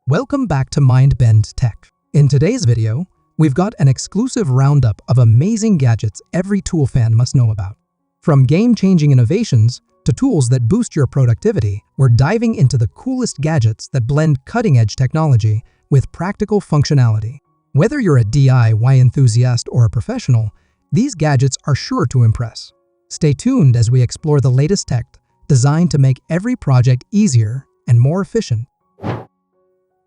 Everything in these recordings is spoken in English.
Welcome back to MindBend Tech. In today's video, we've got an exclusive roundup of amazing gadgets every tool fan must know about. From game-changing innovations to tools that boost your productivity, we're diving into the coolest gadgets that blend cutting-edge technology with practical functionality. Whether you're a DIY enthusiast or a professional, these gadgets are sure to impress. Stay tuned as we explore the latest tech designed to make every project easier and more efficient.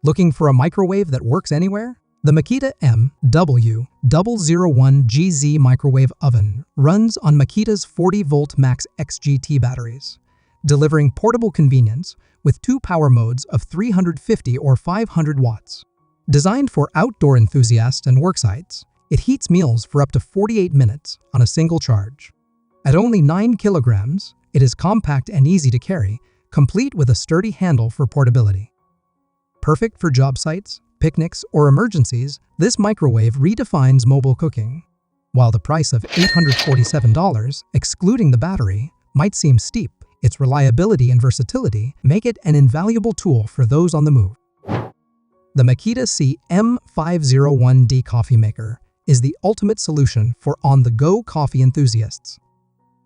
Looking for a microwave that works anywhere? The MAKITA MW001GZ microwave oven runs on MAKITA's 40-volt Max XGT batteries, delivering portable convenience with two power modes of 350 or 500 watts. Designed for outdoor enthusiasts and worksites, it heats meals for up to 48 minutes on a single charge. At only 9 kilograms, it is compact and easy to carry, complete with a sturdy handle for portability. Perfect for job sites, picnics, or emergencies, this microwave redefines mobile cooking. While the price of $847, excluding the battery, might seem steep, its reliability and versatility make it an invaluable tool for those on the move. The MAKITA CM501D coffee maker is the ultimate solution for on-the-go coffee enthusiasts.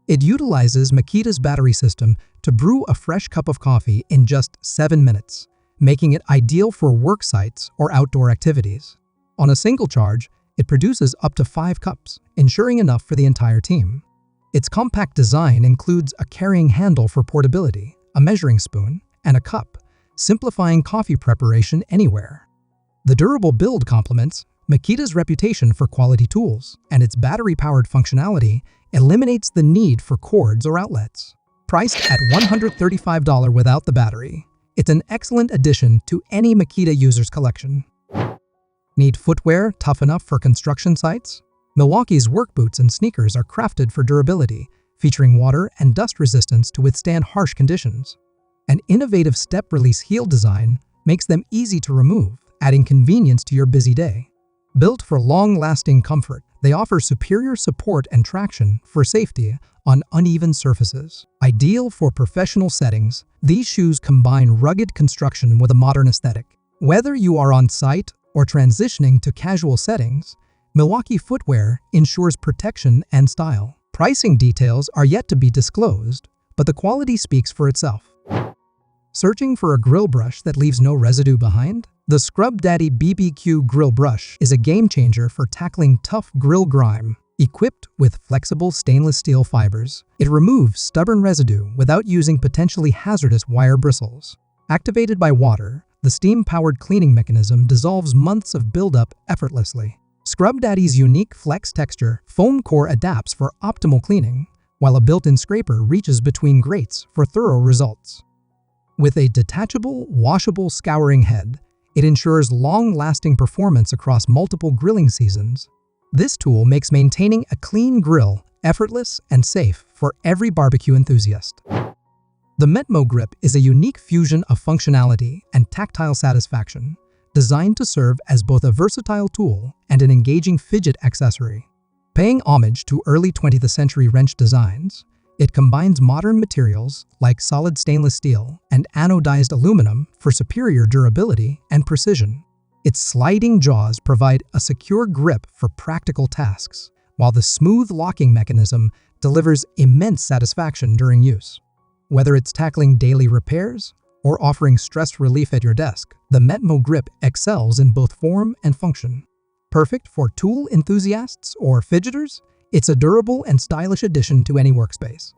It utilizes MAKITA's battery system to brew a fresh cup of coffee in just 7 minutes, making it ideal for work sites or outdoor activities. On a single charge, it produces up to 5 cups, ensuring enough for the entire team. Its compact design includes a carrying handle for portability, a measuring spoon, and a cup, simplifying coffee preparation anywhere. The durable build complements MAKITA's reputation for quality tools, and its battery-powered functionality eliminates the need for cords or outlets. Priced at $135 without the battery, it's an excellent addition to any MAKITA user's collection. Need footwear tough enough for construction sites? MILWAUKEE's work boots and sneakers are crafted for durability, featuring water and dust resistance to withstand harsh conditions. An innovative step-release heel design makes them easy to remove, adding convenience to your busy day. Built for long-lasting comfort, they offer superior support and traction for safety on uneven surfaces. Ideal for professional settings, these shoes combine rugged construction with a modern aesthetic. Whether you are on site or transitioning to casual settings, MILWAUKEE footwear ensures protection and style. Pricing details are yet to be disclosed, but the quality speaks for itself. Searching for a grill brush that leaves no residue behind? The Scrub Daddy BBQ Grill Brush is a game-changer for tackling tough grill grime. Equipped with flexible stainless steel fibers, it removes stubborn residue without using potentially hazardous wire bristles. Activated by water, the steam-powered cleaning mechanism dissolves months of buildup effortlessly. Scrub Daddy's unique flex texture foam core adapts for optimal cleaning, while a built-in scraper reaches between grates for thorough results. With a detachable, washable scouring head, it ensures long-lasting performance across multiple grilling seasons. This tool makes maintaining a clean grill effortless and safe for every barbecue enthusiast. The METMO grip is a unique fusion of functionality and tactile satisfaction, designed to serve as both a versatile tool and an engaging fidget accessory. Paying homage to early 20th century wrench designs, it combines modern materials like solid stainless steel and anodized aluminum for superior durability and precision. Its sliding jaws provide a secure grip for practical tasks, while the smooth locking mechanism delivers immense satisfaction during use. Whether it's tackling daily repairs or offering stress relief at your desk, the METMO grip excels in both form and function. Perfect for tool enthusiasts or fidgeters, it's a durable and stylish addition to any workspace.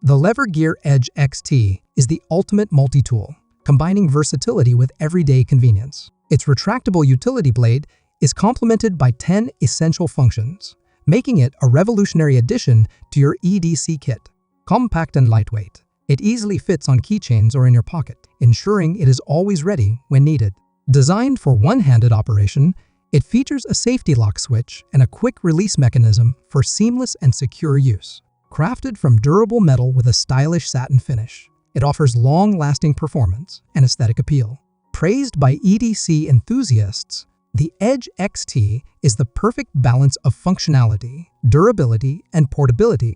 The LeverGear Edge XT is the ultimate multi-tool, combining versatility with everyday convenience. Its retractable utility blade is complemented by 10 essential functions, making it a revolutionary addition to your EDC kit. Compact and lightweight, it easily fits on keychains or in your pocket, ensuring it is always ready when needed. Designed for one-handed operation, it features a safety lock switch and a quick release mechanism for seamless and secure use. Crafted from durable metal with a stylish satin finish, it offers long-lasting performance and aesthetic appeal. Praised by EDC enthusiasts, the Edge XT is the perfect balance of functionality, durability, and portability.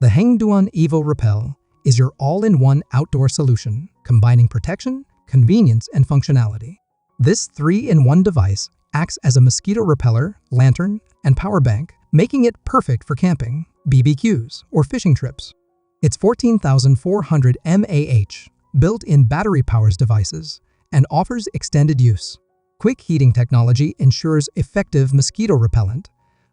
The HENGDUAN EVO REPEL is your all-in-one outdoor solution, combining protection, convenience, and functionality. This 3-in-1 device acts as a mosquito repeller, lantern, and power bank, making it perfect for camping, BBQs, or fishing trips. Its 14,400 mAh built-in battery powers devices and offers extended use. Quick heating technology ensures effective mosquito repellent,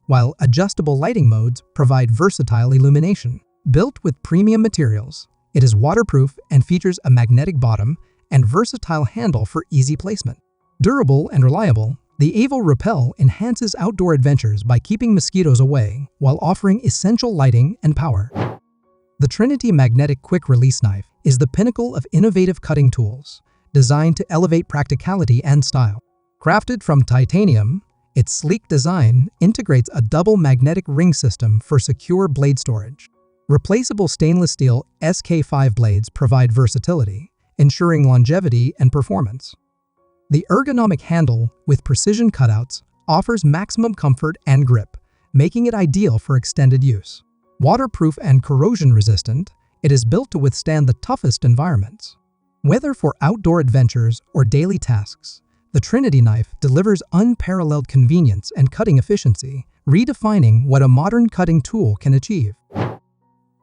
while adjustable lighting modes provide versatile illumination. Built with premium materials, it is waterproof and features a magnetic bottom and versatile handle for easy placement. Durable and reliable, the EVO REPEL enhances outdoor adventures by keeping mosquitoes away while offering essential lighting and power. The Trinity Magnetic Quick Release Knife is the pinnacle of innovative cutting tools, designed to elevate practicality and style. Crafted from titanium, its sleek design integrates a double magnetic ring system for secure blade storage. Replaceable stainless steel SK5 blades provide versatility, ensuring longevity and performance. The ergonomic handle with precision cutouts offers maximum comfort and grip, making it ideal for extended use. Waterproof and corrosion-resistant, it is built to withstand the toughest environments. Whether for outdoor adventures or daily tasks, the Trinity knife delivers unparalleled convenience and cutting efficiency, redefining what a modern cutting tool can achieve.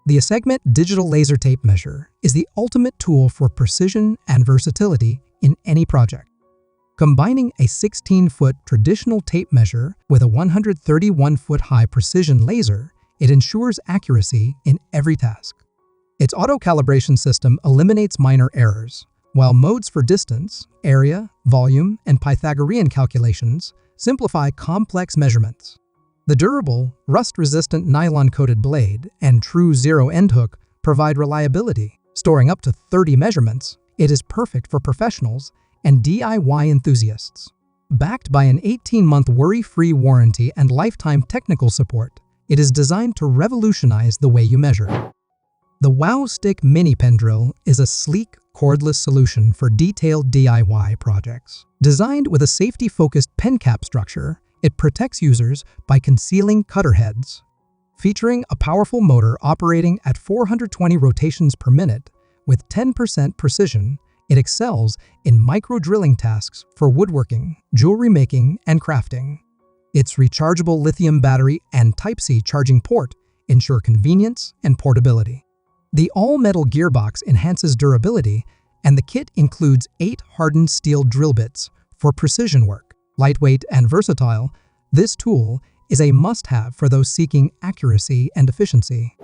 The ACEGMET digital laser tape measure is the ultimate tool for precision and versatility in any project. Combining a 16-foot traditional tape measure with a 131-foot-high precision laser, it ensures accuracy in every task. Its auto-calibration system eliminates minor errors, while modes for distance, area, volume, and Pythagorean calculations simplify complex measurements. The durable, rust-resistant nylon-coated blade and true zero-end hook provide reliability. Storing up to 30 measurements, it is perfect for professionals and DIY enthusiasts. Backed by an 18-month worry-free warranty and lifetime technical support, it is designed to revolutionize the way you measure. The WOWSTICK mini pen drill is a sleek, cordless solution for detailed DIY projects. Designed with a safety-focused pen cap structure, it protects users by concealing cutter heads. Featuring a powerful motor operating at 420 rotations per minute with 10% precision, it excels in micro-drilling tasks for woodworking, jewelry making, and crafting. Its rechargeable lithium battery and Type-C charging port ensure convenience and portability. The all-metal gearbox enhances durability, and the kit includes 8 hardened steel drill bits for precision work. Lightweight and versatile, this tool is a must-have for those seeking accuracy and efficiency.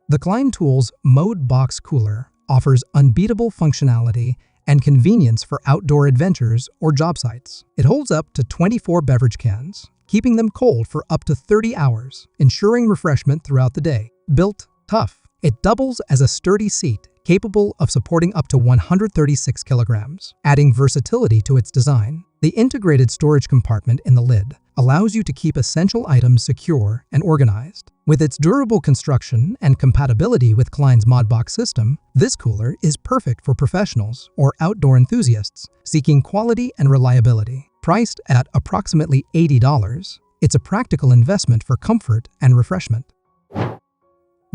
The KLEIN Tool's MODBOX cooler offers unbeatable functionality and convenience for outdoor adventures or job sites. It holds up to 24 beverage cans, keeping them cold for up to 30 hours, ensuring refreshment throughout the day. Built tough, it doubles as a sturdy seat capable of supporting up to 136 kilograms, adding versatility to its design. The integrated storage compartment in the lid allows you to keep essential items secure and organized. With its durable construction and compatibility with KLEIN's MODBOX system, this cooler is perfect for professionals or outdoor enthusiasts seeking quality and reliability. Priced at approximately $80, it's a practical investment for comfort and refreshment.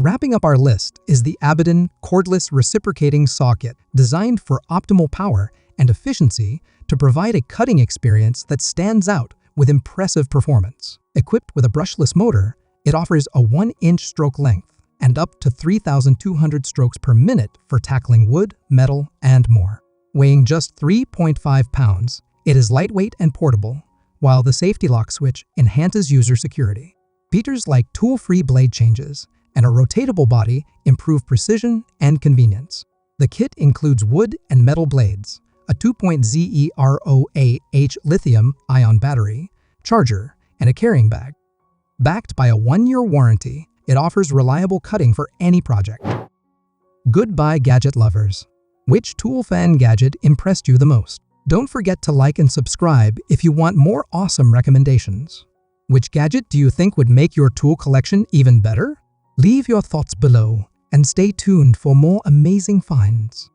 Wrapping up our list is the ABEDEN cordless reciprocating saw kit, designed for optimal power and efficiency to provide a cutting experience that stands out with impressive performance. Equipped with a brushless motor, it offers a 1-inch stroke length and up to 3,200 strokes per minute for tackling wood, metal, and more. Weighing just 3.5 pounds, it is lightweight and portable, while the safety lock switch enhances user security. Features like tool-free blade changes and a rotatable body improve precision and convenience. The kit includes wood and metal blades, a 2.0 lithium-ion battery, charger, and a carrying bag. Backed by a 1-year warranty, it offers reliable cutting for any project. Goodbye, gadget lovers. Which tool fan gadget impressed you the most? Don't forget to like and subscribe if you want more awesome recommendations. Which gadget do you think would make your tool collection even better? Leave your thoughts below and stay tuned for more amazing finds.